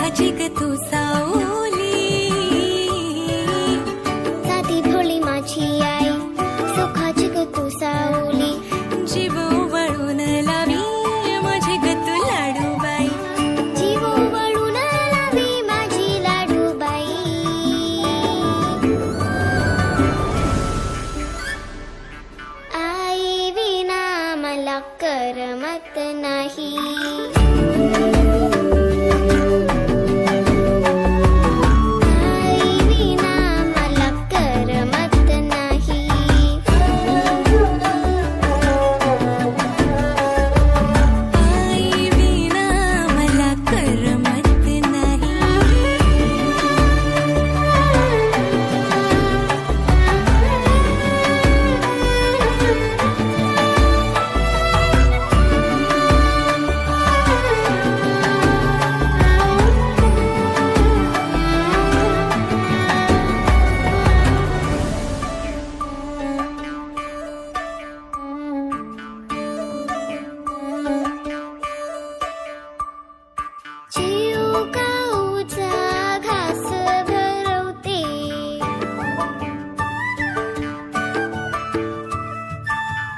सुखाची ग तू सावली, साधी भोळी माझी आई, सुखाची ग तू सावली, जीव वळून लावी माझी ग तू लाडूबाई, जीव वळून लावी माझी लाडूबाई. आई विना मला करमत नाही,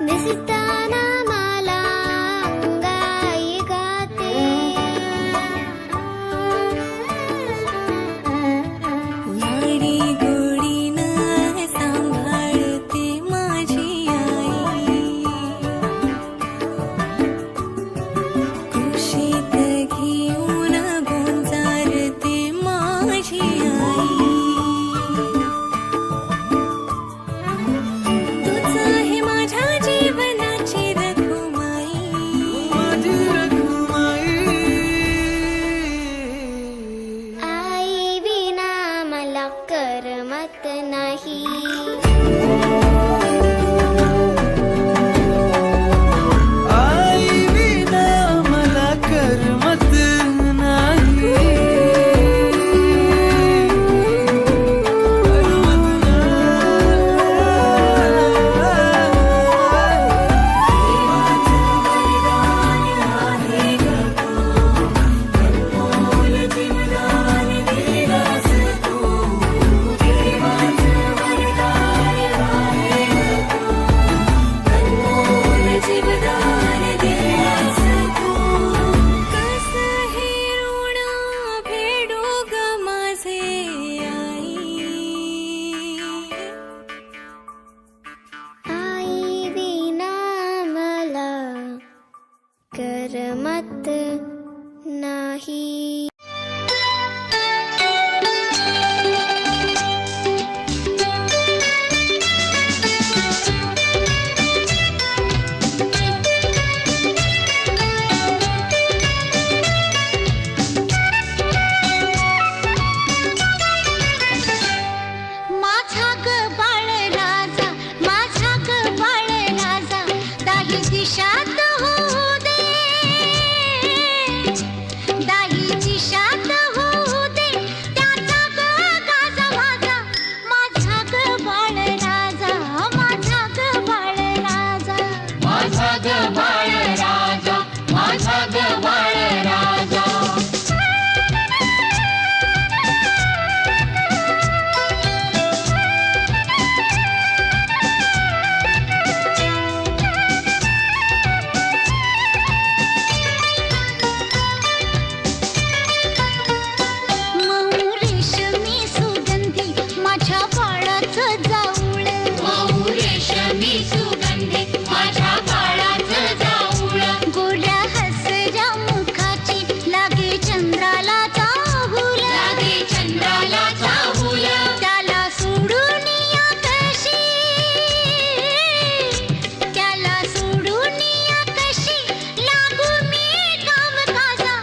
दिसताना मला अंगाई गाते, लाडी गोडीनं सांभाळते माझी आई, कुशीत घेऊन गोंजारते माझी आई. तूच आहे माझ्या जीवनाची रखुमाई, आई विना मला करमत नाही, आई विना मला करमत नाही. कसं हे ऋण फेडू ग माझे आई, आई विना मला करमत नाही. माझा ग बाळ राजा, माझा ग बाळ राजा, दाही दिशात होऊ दे, दाही दिशात होऊ दे, त्याचा ग गाजा माझा, माझा ग बाळ राजा, माझा ग बाळ राजा, माझा ग बाळ राजा, माझा ग बाळ राजा. मऊ रेशमी सुगंधी माझ्या बाळाचं जाऊळ, मऊ रेशमी सुगंधी माझ्या बाळाचं जाऊळ, गोऱ्या हसऱ्या मुखाची लागे चंद्राला चाहूल, लागे चंद्राला चाहूल, त्याला सोडून या कशी, त्याला सोडून या कशी लागू मी कामकाजा,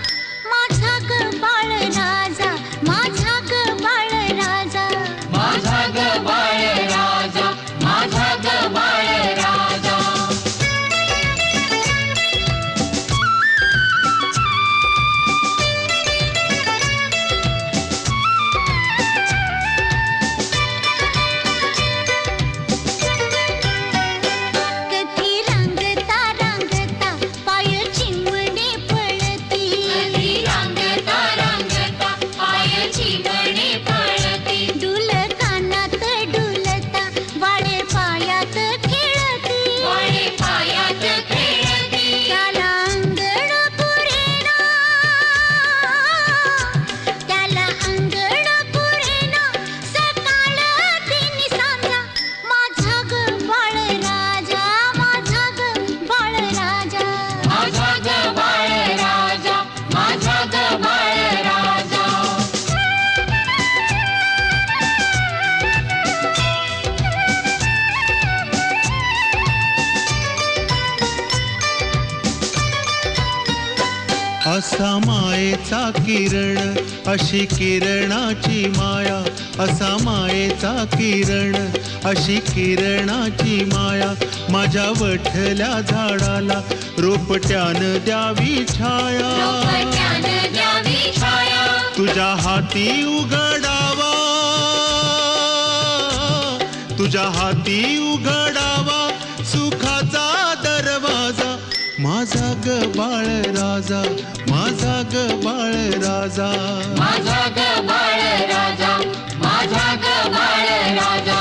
माझा ग बाळ राजा, माझा ग बाळ राजा, माझा ग बाळ राजा, माझा ग बाळ राजा. असा मायेचा किरण अशी किरणाची माया असा मायेचा किरण अशी किरणाची माया माझ्या वठल्या झाडाला रोपट्यानं द्यावी छाया तुझ्या हाती उघडावा तुझ्या हाती उघडावा सुखाचा दरवाजा माझा ग बाळ राजा माझा ग बाळ राजा माझा ग बाळ राजा माझा ग बाळ राजा